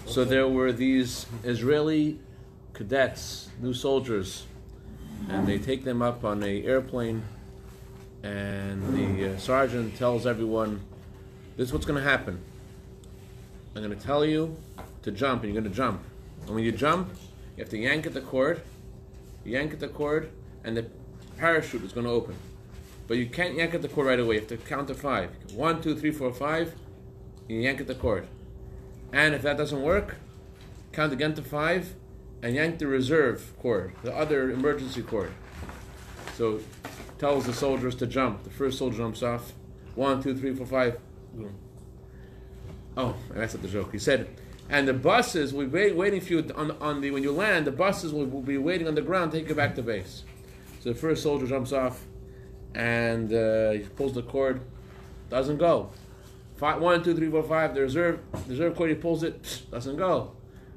So there were these Israeli cadets, new soldiers, and they take them up on an airplane, and the sergeant tells everyone, this is what's going to happen. I'm going to tell you to jump, and you're going to jump. And when you jump, you have to yank at the cord. You yank at the cord, and the parachute is going to open. But you can't yank at the cord right away. You have to count to 5. 1, 2, 3, 4, 5. You yank at the cord. And if that doesn't work, count again to 5, and yank the reserve cord, the other emergency cord. So tells the soldiers to jump. The first soldier jumps off. 1, 2, 3, 4, 5. Boom. Oh, that's not the joke. He said, and the buses will be waiting for you on the when you land. The buses will be waiting on the ground to take you back to base. So the first soldier jumps off, and he pulls the cord. Doesn't go. 1, 2, 3, 4, 5. The reserve cord. He pulls it. Doesn't go.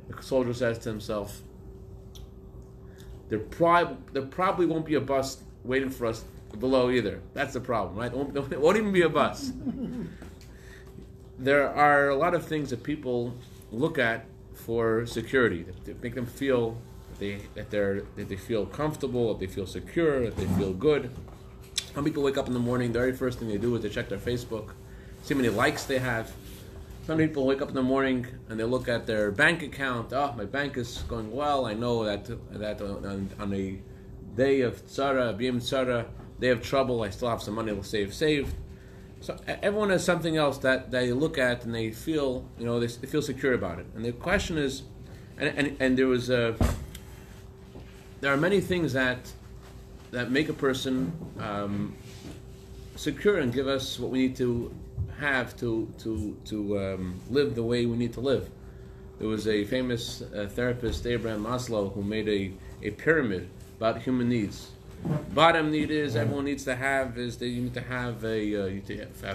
The soldier says to himself, there probably won't be a bus waiting for us below either. That's the problem, right? It won't even be a bus. There are a lot of things that people look at for security that make them feel that they feel comfortable, that they feel secure, that they feel good. Some people wake up in the morning, the very first thing they do is they check their Facebook, see how many likes they have. Some people wake up in the morning and they look at their bank account. Oh, my bank is going well. I know that on a day of tzara, b'yem tzara, day of trouble, I still have some money to saved. So everyone has something else that they look at and they feel, they feel secure about it. And the question is, and there are many things that make a person secure and give us what we need to have to live the way we need to live. There was a famous therapist, Abraham Maslow, who made a pyramid about human needs. Bottom need is everyone needs to have is that you need to have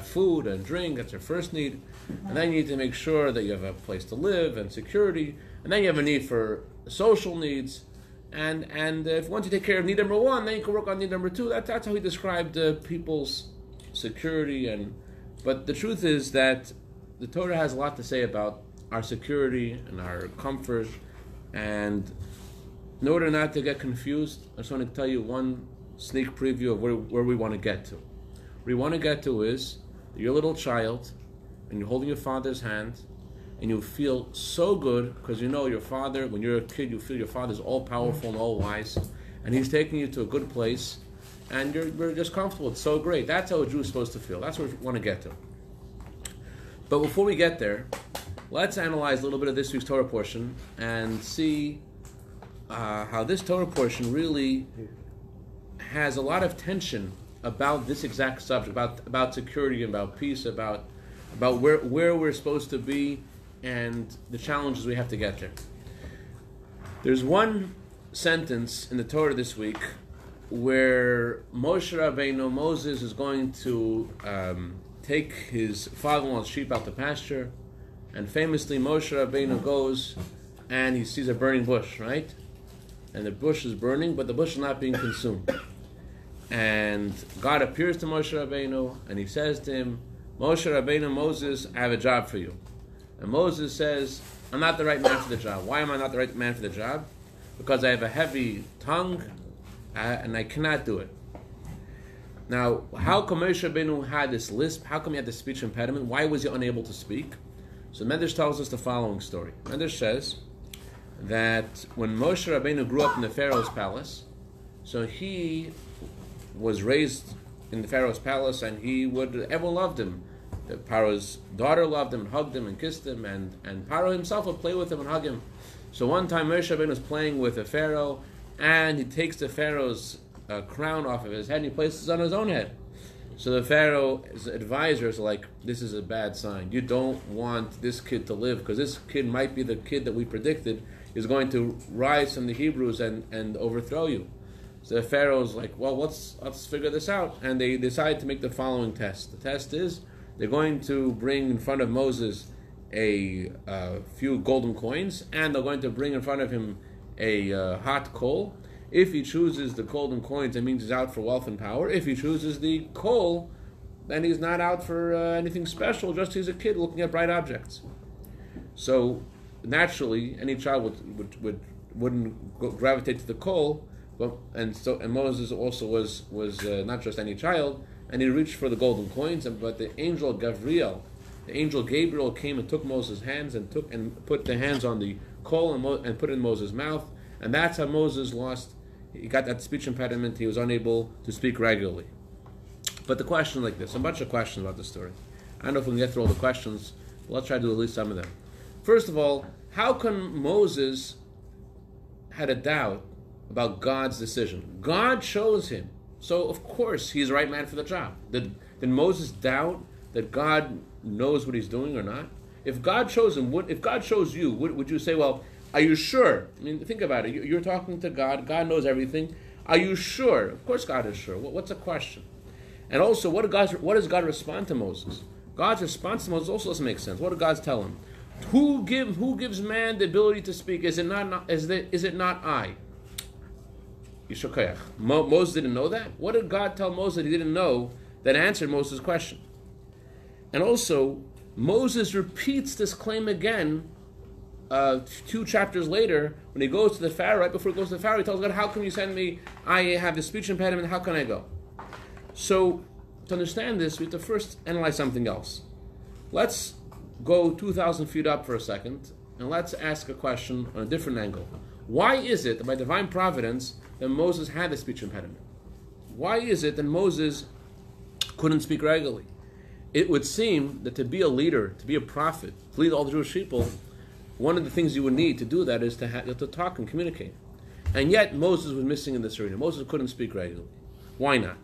food and drink. That's your first need, and then you need to make sure that you have a place to live and security, and then you have a need for social needs, and if once you take care of need number 1, then you can work on need number 2. That's how he described people's security. But the truth is that the Torah has a lot to say about our security and our comfort, and in order not to get confused, I just want to tell you one sneak preview of where we want to get to. Where we want to get to is that you're a little child and you're holding your father's hand and you feel so good because your father, when you're a kid, you feel your father's all-powerful and all-wise, and he's taking you to a good place and you're just comfortable. It's so great. That's how a Jew is supposed to feel. That's where we want to get to. But before we get there, let's analyze a little bit of this week's Torah portion and see how this Torah portion really has a lot of tension about this exact subject, about security, about peace, about where we're supposed to be, and the challenges we have to get there. There's one sentence in the Torah this week where Moshe Rabbeinu, Moses, is going to take his father-in-law's sheep out to pasture, and famously Moshe Rabbeinu goes and he sees a burning bush, right? And the bush is burning, but the bush is not being consumed. And God appears to Moshe Rabbeinu, and he says to him, Moshe Rabbeinu, Moses, I have a job for you. And Moses says, I'm not the right man for the job. Why am I not the right man for the job? Because I have a heavy tongue, and I cannot do it. Now, how come Moshe Rabbeinu had this lisp? How come he had this speech impediment? Why was he unable to speak? So Medrash tells us the following story. Medrash says that when Moshe Rabbeinu grew up in the Pharaoh's palace, so he was raised in the Pharaoh's palace, and everyone loved him. The Pharaoh's daughter loved him, hugged him, and kissed him, and Pharaoh himself would play with him and hug him. So one time Moshe Rabbeinu was playing with a Pharaoh, and he takes the Pharaoh's crown off of his head and he places it on his own head. So the Pharaoh's advisors are like, this is a bad sign. You don't want this kid to live, because this kid might be the kid that we predicted is going to rise from the Hebrews and overthrow you. So the Pharaoh's like, well, let's figure this out. And they decide to make the following test. The test is they're going to bring in front of Moses a few golden coins, and they're going to bring in front of him a hot coal. If he chooses the golden coins, it means he's out for wealth and power. If he chooses the coal, then he's not out for anything special, just he's a kid looking at bright objects. So naturally, any child wouldn't gravitate to the coal, and Moses also was not just any child, and he reached for the golden coins. But the angel Gabriel came and took Moses' hands and put the hands on the coal and put it in Moses' mouth, and that's how Moses lost. He got that speech impediment. He was unable to speak regularly. But the question like this, a bunch of questions about the story. I don't know if we can get through all the questions, but let's try to do at least some of them. First of all, how come Moses had a doubt about God's decision? God chose him, so of course he's the right man for the job. Did Moses doubt that God knows what he's doing or not? If God chose him, if God chose you, would you say, well, are you sure? I mean, think about it. You're talking to God. God knows everything. Are you sure? Of course God is sure. What's the question? And also, what does God respond to Moses? God's response to Moses also doesn't make sense. What did God tell him? Who gives man the ability to speak? Is it not I? Moses didn't know that? What did God tell Moses that he didn't know that answered Moses' question? And also, Moses repeats this claim again 2 chapters later when he goes to the Pharaoh. Right before he goes to the Pharaoh, he tells God, how can you send me? I have the speech impediment. How can I go? So, to understand this, we have to first analyze something else. Let's go 2,000 feet up for a second, and let's ask a question on a different angle. Why is it that by divine providence that Moses had the speech impediment? Why is it that Moses couldn't speak regularly? It would seem that to be a leader, to be a prophet, to lead all the Jewish people, one of the things you would need to do that is to talk and communicate. And yet Moses was missing in this arena. Moses couldn't speak regularly. Why not?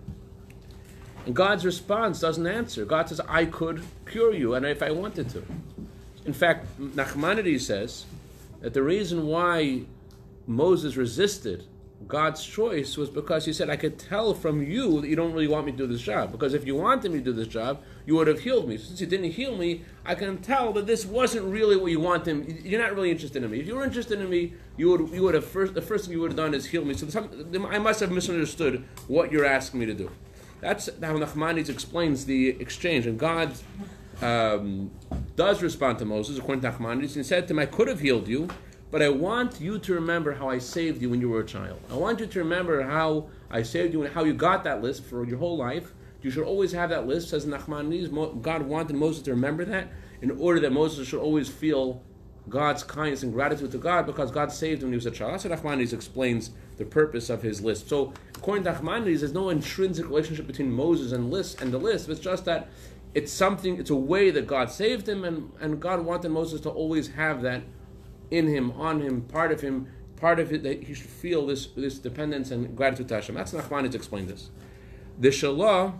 And God's response doesn't answer. God says, I could cure you, and if I wanted to. In fact, Nachmanides says that the reason why Moses resisted God's choice was because he said, I could tell from you that you don't really want me to do this job. Because if you wanted me to do this job, you would have healed me. Since you didn't heal me, I can tell that this wasn't really what you want him. You're not really interested in me. If you were interested in me, you would have the first thing you would have done is heal me. So I must have misunderstood what you're asking me to do. That's how Nachmanides explains the exchange. And God does respond to Moses, according to Nachmanides, and he said to him, I could have healed you, but I want you to remember how I saved you when you were a child. I want you to remember how I saved you and how you got that list for your whole life. You should always have that list, says Nachmanides. God wanted Moses to remember that in order that Moses should always feel God's kindness and gratitude to God because God saved him when he was a child. That's what Nachmanides explains the purpose of his list. So, according to Nachmanides, there's no intrinsic relationship between Moses and the list. It's just that it's a way that God saved him, and God wanted Moses to always have that in him, on him, part of it, that he should feel this dependence and gratitude to Hashem. That's Nachmanides explained this. The Shalah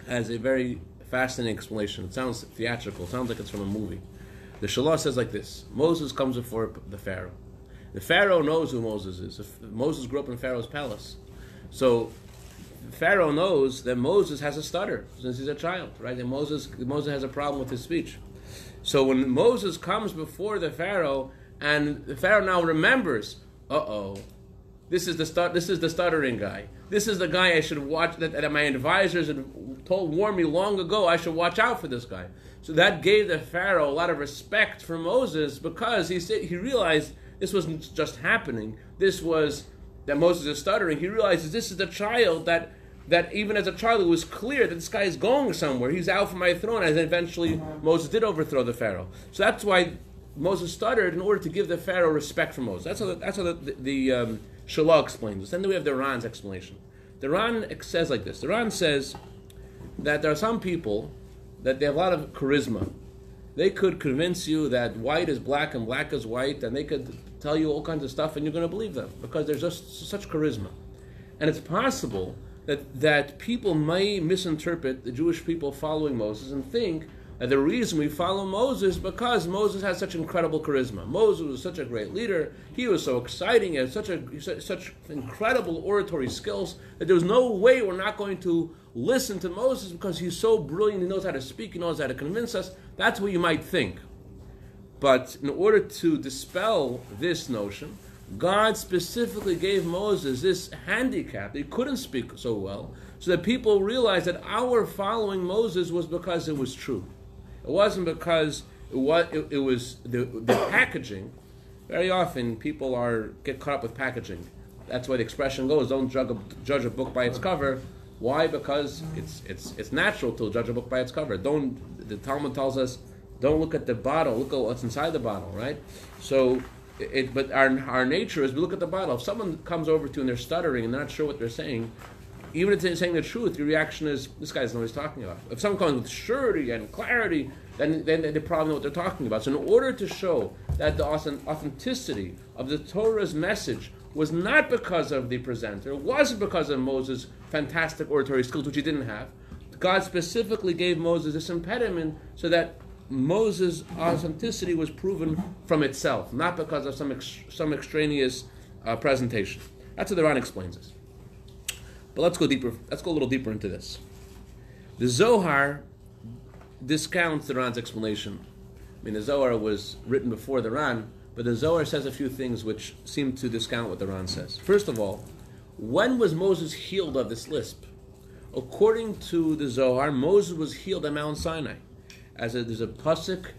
has a very fascinating explanation. It sounds theatrical. It sounds like it's from a movie. The Shalah says like this: Moses comes before the Pharaoh. The Pharaoh knows who Moses is. Moses grew up in Pharaoh's palace. So Pharaoh knows that Moses has a stutter since he's a child, right? And Moses has a problem with his speech. So when Moses comes before the Pharaoh, and the Pharaoh now remembers, this is the stuttering guy. This is the guy I should watch, that my advisors had warned me long ago I should watch out for this guy. So that gave the Pharaoh a lot of respect for Moses because he realized this wasn't just happening. This was that Moses is stuttering. He realizes this is the child that even as a child it was clear that this guy is going somewhere. He's out from my throne. And eventually Moses did overthrow the Pharaoh. So that's why Moses stuttered in order to give the Pharaoh respect for Moses. That's how the Shalah explains this. Then we have the Ran's explanation. The Ran says like this. The Ran says that there are some people that they have a lot of charisma. They could convince you that white is black and black is white, and they could tell you all kinds of stuff, and you're going to believe them because there's just such charisma. And it's possible that people may misinterpret the Jewish people following Moses and think that the reason we follow Moses is because Moses has such incredible charisma. Moses was such a great leader. He was so exciting. He had such incredible oratory skills that there was no way we're not going to listen to Moses because he's so brilliant. He knows how to speak. He knows how to convince us. That's what you might think. But in order to dispel this notion, God specifically gave Moses this handicap. He couldn't speak so well, so that people realized that our following Moses was because it was true. It wasn't because It was the packaging. Very often people get caught up with packaging. That's why the expression goes, don't judge a book by its cover. Why? Because it's natural to judge a book by its cover. The Talmud tells us, don't look at the bottle, look at what's inside the bottle, right? So, but our nature is we look at the bottle. If someone comes over to you and they're stuttering and they're not sure what they're saying, even if they're saying the truth, your reaction is, this guy doesn't know what he's talking about. If someone comes with surety and clarity, then they probably know what they're talking about. So in order to show that the authenticity of the Torah's message was not because of the presenter, it wasn't because of Moses' fantastic oratory skills, which he didn't have, God specifically gave Moses this impediment so that Moses' authenticity was proven from itself, not because of some extraneous presentation. That's what the Ran explains this. But let's go deeper. Let's go a little deeper into this. The Zohar discounts the Ran's explanation. I mean, the Zohar was written before the Ran, but the Zohar says a few things which seem to discount what the Ran says. First of all, when was Moses healed of this lisp? According to the Zohar, Moses was healed at Mount Sinai. There's a pasuk,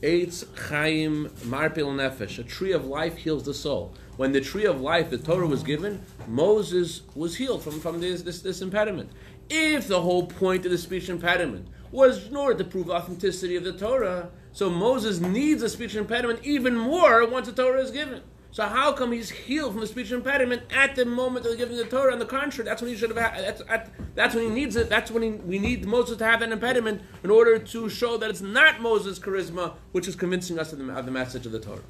Eitz Chaim Marpil Nefesh, a tree of life heals the soul. When the tree of life, the Torah, was given, Moses was healed from this impediment. If the whole point of the speech impediment was in order to prove the authenticity of the Torah, so Moses needs a speech impediment even more once the Torah is given. So how come he's healed from the speech impediment at the moment of giving the Torah? On the contrary, that's when he should have had. That's when he needs it. That's when we need Moses to have that impediment in order to show that it's not Moses' charisma which is convincing us of the message of the Torah.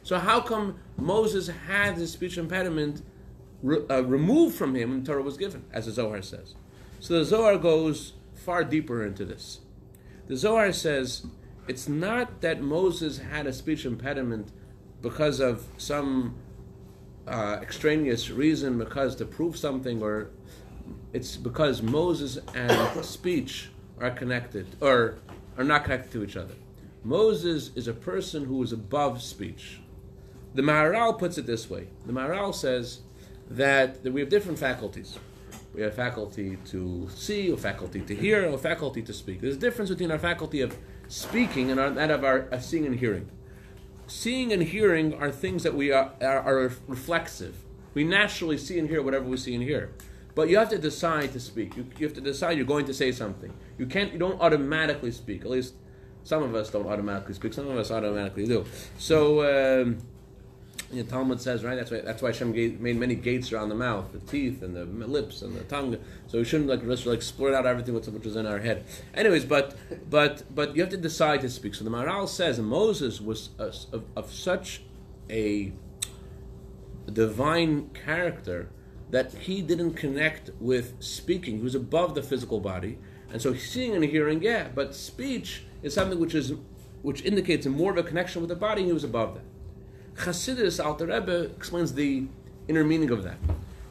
So how come Moses had his speech impediment removed from him when the Torah was given, as the Zohar says? So the Zohar goes far deeper into this. The Zohar says it's not that Moses had a speech impediment because of some extraneous reason, because to prove something, or it's because Moses and speech are connected, or are not connected to each other. Moses is a person who is above speech. The Maharal puts it this way. The Maharal says that we have different faculties. We have faculty to see, or faculty to hear, or faculty to speak. There's a difference between our faculty of speaking and that of our seeing and hearing. Seeing and hearing are things that we are reflexive. We naturally see and hear whatever we see and hear. But you have to decide to speak. You have to decide you're going to say something. You don't automatically speak. At least some of us don't automatically speak. Some of us automatically do. So the Talmud says, right? That's why Hashem made many gates around the mouth, the teeth, and the lips, and the tongue. So we shouldn't just splurt out everything which is in our head. Anyways, but you have to decide to speak. So the Maharal says Moses was of such a divine character that he didn't connect with speaking. He was above the physical body, and so seeing and hearing, yeah, but speech is something which indicates more of a connection with the body, and he was above that. Chassidus, Alter Rebbe, explains the inner meaning of that.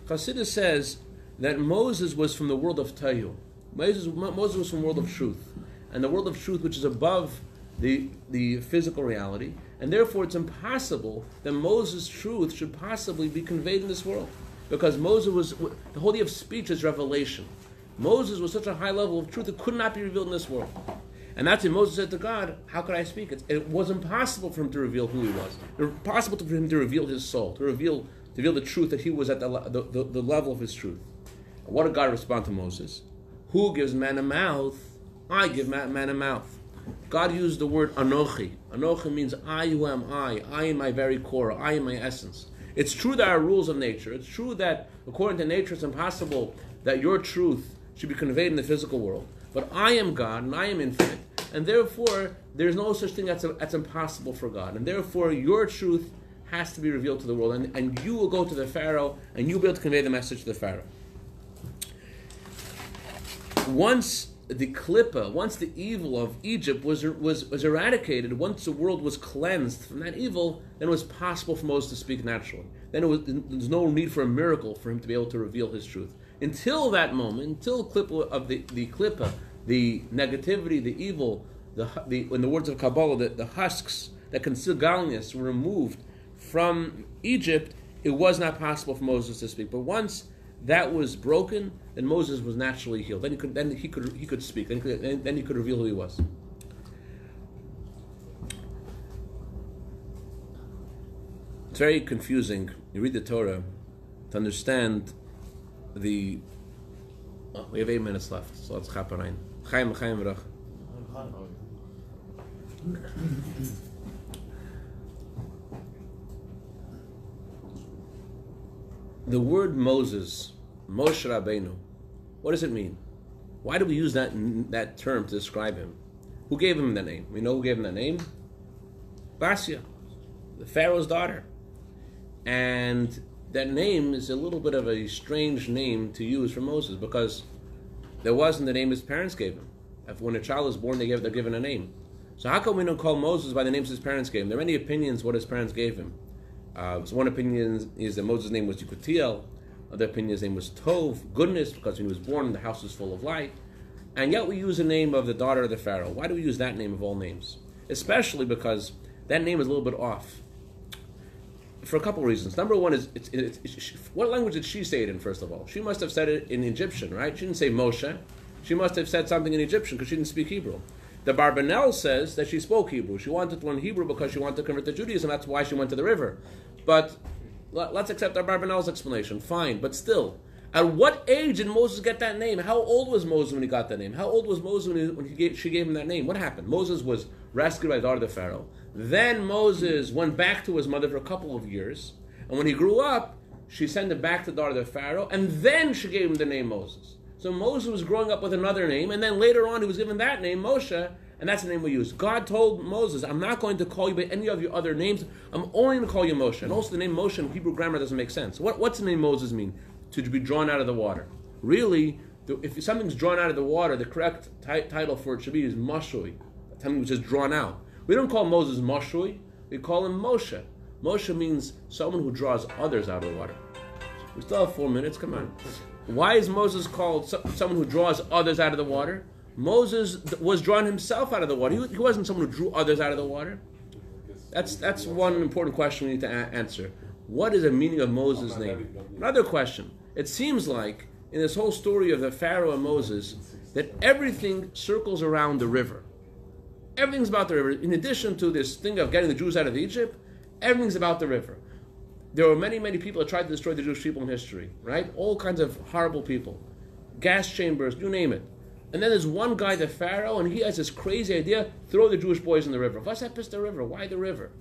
Chassidus says that Moses was from the world of Tayu. Moses was from the world of truth. And the world of truth which is above the physical reality. And therefore it's impossible that Moses' truth should possibly be conveyed in this world. Because the whole idea of speech is revelation. Moses was such a high level of truth it could not be revealed in this world. And that's when Moses said to God, how could I speak? It was impossible for him to reveal who he was. It was impossible for him to reveal his soul, to reveal the truth that he was at the level of his truth. And what did God respond to Moses? Who gives man a mouth? I give man a mouth. God used the word Anochi. Anochi means I who am I in my very core, I in my essence. It's true there are rules of nature. It's true that according to nature it's impossible that your truth should be conveyed in the physical world. But I am God and I am infinite. And therefore, there's no such thing that's impossible for God. And therefore, your truth has to be revealed to the world. And you will go to the Pharaoh, and you'll be able to convey the message to the Pharaoh. Once the klippa, once the evil of Egypt was eradicated, once the world was cleansed from that evil, then it was possible for Moses to speak naturally. Then there was no need for a miracle for him to be able to reveal his truth. Until that moment, until klippa of the klippa, the negativity, the evil, in the words of Kabbalah, the husks that conceal godliness were removed from Egypt, it was not possible for Moses to speak. But once that was broken, then Moses was naturally healed. Then he could speak. Then he could reveal who he was. It's very confusing. You read the Torah to understand the. Oh, we have 8 minutes left, so let's chap rein. Chaim v'rach. The word Moses, Moshe Rabbeinu, what does it mean? Why do we use that term to describe him? Who gave him that name? We know who gave him that name? Basia, the Pharaoh's daughter. And that name is a little bit of a strange name to use for Moses because there wasn't the name his parents gave him. When a child is born, they're given a name. So how come we don't call Moses by the names his parents gave him? There are many opinions what his parents gave him. So one opinion is that Moses' name was Yekutiel. Other opinion his name was Tov, goodness, because when he was born, the house was full of light. And yet we use the name of the daughter of the Pharaoh. Why do we use that name of all names? Especially because that name is a little bit off. For a couple of reasons. Number one is, what language did she say it in, first of all? She must have said it in Egyptian, right? She didn't say Moshe. She must have said something in Egyptian because she didn't speak Hebrew. The Barbanel says that she spoke Hebrew. She wanted to learn Hebrew because she wanted to convert to Judaism. That's why she went to the river. But let's accept our Barbanel's explanation. Fine. But still, at what age did Moses get that name? How old was Moses when he got that name? How old was Moses when she gave him that name? What happened? Moses was rescued by the daughter of the Pharaoh. Then Moses went back to his mother for a couple of years. And when he grew up, she sent him back to the daughter of the Pharaoh. And then she gave him the name Moses. So Moses was growing up with another name. And then later on, he was given that name, Moshe. And that's the name we use. God told Moses, I'm not going to call you by any of your other names. I'm only going to call you Moshe. And also the name Moshe in Hebrew grammar doesn't make sense. What's the name Moses mean? To be drawn out of the water. Really, if something's drawn out of the water, the correct title for it should be is Mashui. Something which is drawn out. We don't call Moses Mashui. We call him Moshe. Moshe means someone who draws others out of the water. We still have 4 minutes. Come on. Why is Moses called someone who draws others out of the water? Moses was drawn himself out of the water. He wasn't someone who drew others out of the water. That's one important question we need to answer. What is the meaning of Moses' name? Another question. It seems like in this whole story of the Pharaoh and Moses that everything circles around the river. Everything's about the river. In addition to this thing of getting the Jews out of Egypt, everything's about the river. There were many, many people that tried to destroy the Jewish people in history, right? All kinds of horrible people. Gas chambers, you name it. And then there's one guy, the Pharaoh, and he has this crazy idea, throw the Jewish boys in the river. What's that piss the river? Why the river?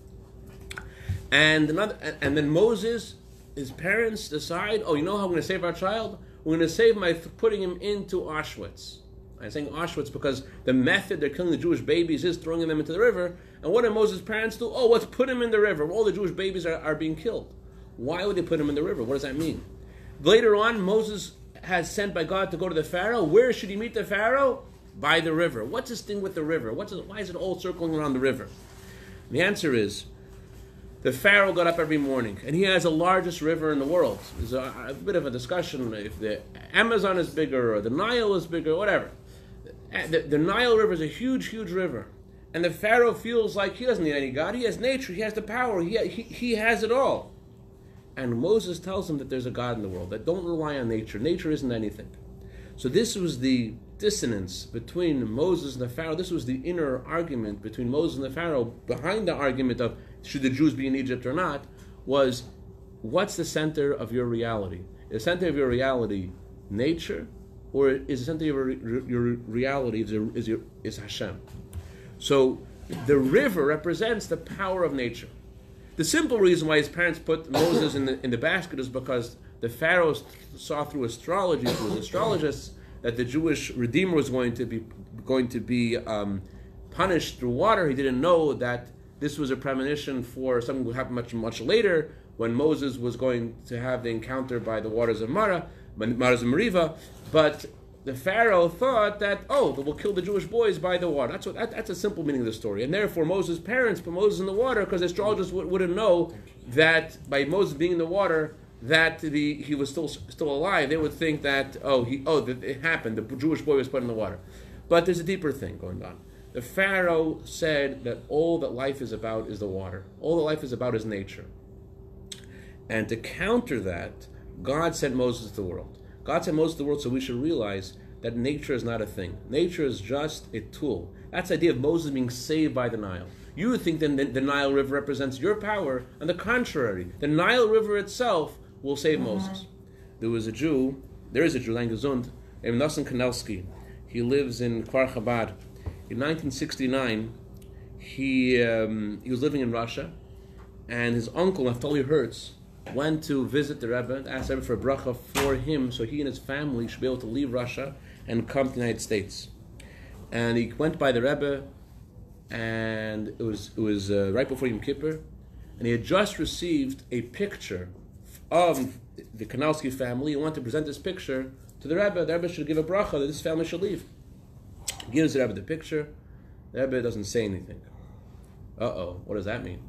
And then Moses, his parents decide, oh, you know how we're going to save our child? We're going to save him by putting him into Auschwitz. I'm saying Auschwitz because the method they're killing the Jewish babies is throwing them into the river. And what did Moses' parents do? Oh, let's put him in the river. All the Jewish babies are being killed. Why would they put him in the river? What does that mean? Later on, Moses has sent by God to go to the Pharaoh. Where should he meet the Pharaoh? By the river. What's this thing with the river? Why is it all circling around the river? And the answer is, the Pharaoh got up every morning, and he has the largest river in the world. There's a bit of a discussion if the Amazon is bigger or the Nile is bigger, whatever. The Nile River is a huge, huge river. And the Pharaoh feels like he doesn't need any God. He has nature. He has the power. He has it all. And Moses tells him that there's a God in the world, that don't rely on nature. Nature isn't anything. So this was the dissonance between Moses and the Pharaoh. This was the inner argument between Moses and the Pharaoh. Behind the argument of should the Jews be in Egypt or not, was what's the center of your reality? Is the center of your reality nature, or is the center of your reality is Hashem? So the river represents the power of nature. The simple reason why his parents put Moses in the basket is because the Pharaoh saw through astrology, through his astrologists, that the Jewish Redeemer was going to be punished through water. He didn't know that this was a premonition for something that would happen much, much later when Moses was going to have the encounter by the waters of Meribah. But the Pharaoh thought that, we'll kill the Jewish boys by the water. That's a simple meaning of the story. And therefore Moses' parents put Moses in the water because the astrologers wouldn't know that by Moses being in the water that he was still alive. They would think that, that it happened. The Jewish boy was put in the water. But there's a deeper thing going on. The Pharaoh said that all that life is about is the water. All that life is about is nature. And to counter that, God sent Moses to the world. God sent Moses to the world so we should realize that nature is not a thing. Nature is just a tool. That's the idea of Moses being saved by the Nile. You think that the Nile River represents your power. On the contrary, the Nile River itself will save Moses. There is a Jew, Langezund, named Nosson Kanelsky. He lives in Kfar Chabad. In 1969, he was living in Russia, and his uncle, Naftali Hertz, went to visit the Rebbe, asked the Rebbe for a bracha for him, so he and his family should be able to leave Russia and come to the United States. And he went by the Rebbe, and it was right before Yom Kippur, and he had just received a picture of the Kanelsky family. He wanted to present this picture to the Rebbe. The Rebbe should give a bracha that this family should leave. He gives the Rebbe the picture. The Rebbe doesn't say anything. What does that mean?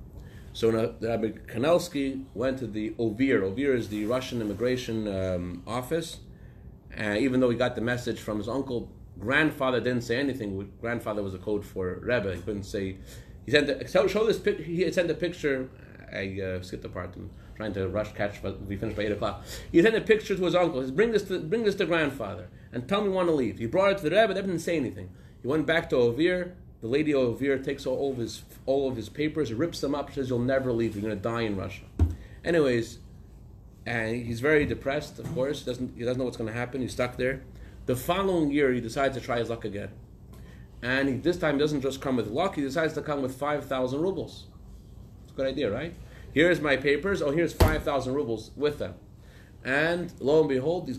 So the Rabbi Kanelsky went to the Ovir. Ovir is the Russian immigration office. Even though he got the message from his uncle, grandfather didn't say anything. Grandfather was a code for Rebbe. He couldn't say. He sent he sent a picture. I skipped the part. I'm trying to catch, but we finished by 8:00. He sent a picture to his uncle. He said, bring this to grandfather and tell me when to leave. He brought it to the Rebbe. The Rebbe didn't say anything. He went back to Ovir. The lady of Ovir takes all of his papers, rips them up, says, "You'll never leave. You're going to die in Russia." Anyways, and he's very depressed. Of course, he doesn't know what's going to happen. He's stuck there. The following year, he decides to try his luck again, and this time he doesn't just come with luck. He decides to come with 5,000 rubles. It's a good idea, right? Here's my papers. Oh, here's 5,000 rubles with them, and lo and behold,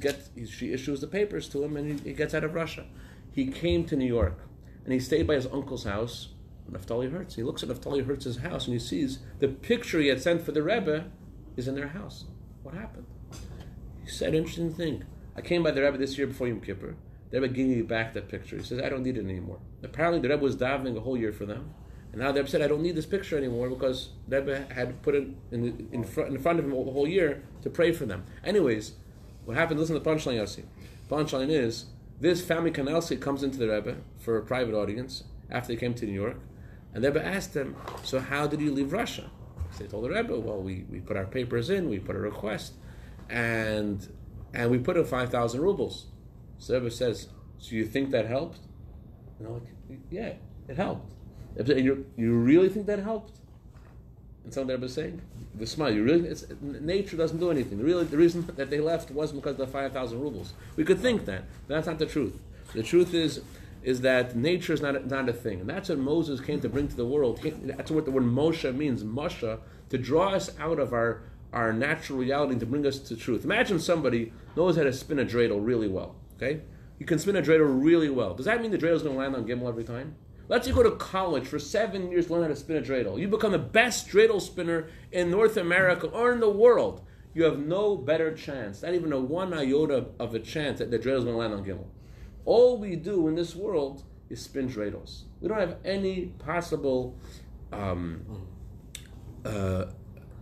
she issues the papers to him, and he gets out of Russia. He came to New York. And he stayed by his uncle's house, Naftali Hertz. He looks at Naftali Hertz's house and he sees the picture he had sent for the Rebbe is in their house. What happened? He said, interesting thing. I came by the Rebbe this year before Yom Kippur. The Rebbe gave me back that picture. He says, I don't need it anymore. Apparently the Rebbe was davening a whole year for them. And now the Rebbe said, I don't need this picture anymore because the Rebbe had put it in front of him the whole year to pray for them. Anyways, what happened, listen to the punchline, Yossi. Punchline is, this family Kanelsky comes into the Rebbe for a private audience after they came to New York, and the Rebbe asked them, so how did you leave Russia? So they told the Rebbe, well, we put our papers in, we put a request, and we put in 5,000 rubles. So the Rebbe says, so you think that helped? And they're like, yeah, it helped. And you really think that helped? And so the Rebbe is saying, the smile, nature doesn't do anything. Really, the reason that they left wasn't because of the 5,000 rubles. We could think that, but that's not the truth. The truth is that nature is not a thing. And that's what Moses came to bring to the world. That's what the word Moshe means, Moshe, to draw us out of our natural reality and to bring us to truth. Imagine somebody knows how to spin a dreidel really well, okay? You can spin a dreidel really well. Does that mean the dreidel is going to land on Gimel every time? Let's say you go to college for 7 years to learn how to spin a dreidel. You become the best dreidel spinner in North America or in the world. You have no better chance, not even a 1 iota of a chance that the dreidel is going to land on Gimel. All we do in this world is spin dreidels. We don't have any possible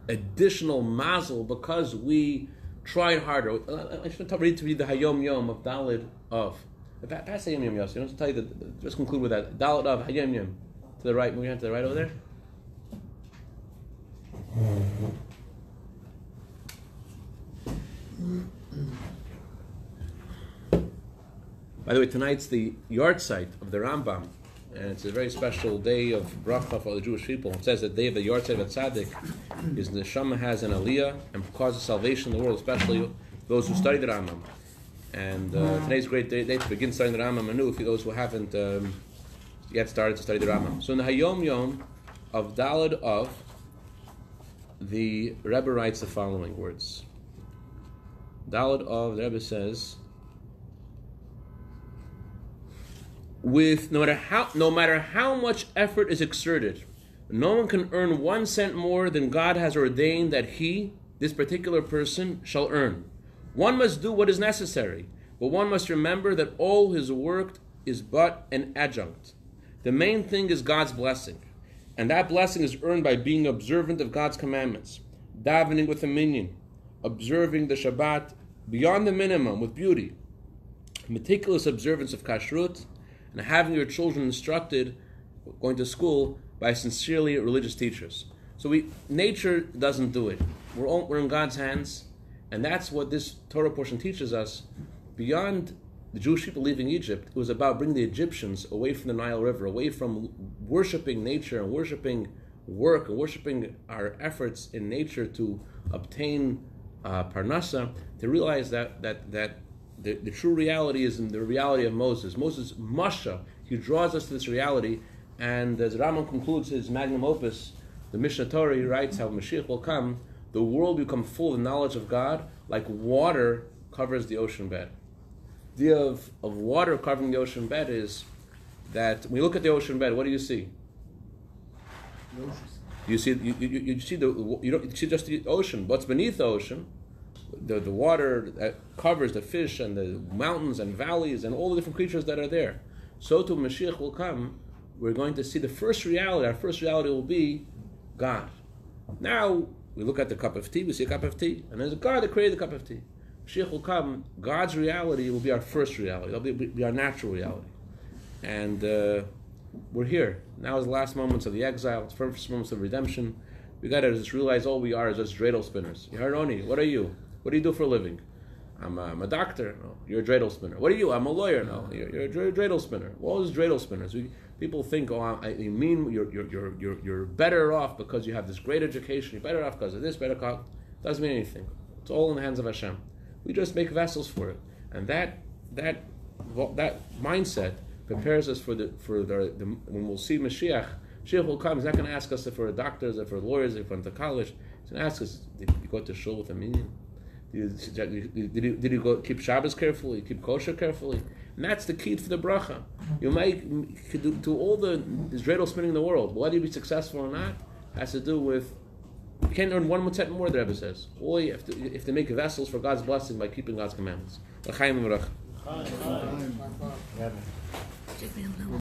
additional mazel because we tried harder. I should read to you the Hayom Yom of Dalid of. Pass Hayom Yom, Yossi. I want to tell you just conclude with that. Dalid of Hayom Yom. To the right, moving on to the right over there. By the way, tonight's the yard site of the Rambam, and it's a very special day of bracha for the Jewish people. It says that the day of the yard site of Tzaddik is the neshama has an aliyah and causes salvation in the world, especially those who study the Rambam. And today's a great day to begin studying the Rambam anew for those who haven't yet started to study the Rambam. So in the Hayom Yom of Dalid of, the Rebbe writes the following words. Dalid of, the Rebbe says, no matter how much effort is exerted, no one can earn 1 cent more than God has ordained that he, this particular person, shall earn. One must do what is necessary, but one must remember that all his work is but an adjunct. The main thing is God's blessing, and that blessing is earned by being observant of God's commandments, davening with a minyan, observing the Shabbat beyond the minimum with beauty, meticulous observance of kashrut, and having your children instructed, going to school, by sincerely religious teachers. So nature doesn't do it. We're in God's hands. And that's what this Torah portion teaches us. Beyond the Jewish people leaving Egypt, it was about bringing the Egyptians away from the Nile River, away from worshiping nature and worshiping work and worshiping our efforts in nature to obtain parnasa, to realize that the true reality is in the reality of Moses. Moses, Masha, he draws us to this reality, and as Rambam concludes his magnum opus, the Mishnah Torah, he writes how Mashiach will come, the world will become full of the knowledge of God, like water covers the ocean bed. The idea of water covering the ocean bed is that when you look at the ocean bed, what do you see? You see you don't see just the ocean. What's beneath the ocean? The water that covers the fish and the mountains and valleys and all the different creatures that are there. So too Mashiach will come. We're going to see the first reality. Our first reality will be God. Now we look at the cup of tea. We see a cup of tea, and there's a God that created the cup of tea. Mashiach will come. God's reality will be our first reality. It'll be our natural reality, and we're here. Now is the last moments of the exile. It's the first moments of redemption. We got to just realize all we are is just dreidel spinners. Yaharoni, what are you? What do you do for a living? I'm a doctor. No, you're a dreidel spinner. What are you? I'm a lawyer. No, you're a dreidel spinner. What is dreidel spinners? People think, you mean you're better off because you have this great education. You're better off because of this. Doesn't mean anything. It's all in the hands of Hashem. We just make vessels for it, and that mindset prepares us for the when we'll see Mashiach. Mashiach will come. He's not going to ask us if we're doctors, if we're lawyers, if we're into college. He's going to ask us, did you go to shul with a minyan? Did you go keep Shabbos carefully? Keep kosher carefully? And that's the key for the bracha. You might do all the dreidel spinning in the world, but whether you be successful or not has to do with, you can't earn 1 motet more, the Rebbe says. Or you have to make vessels for God's blessing by keeping God's commandments.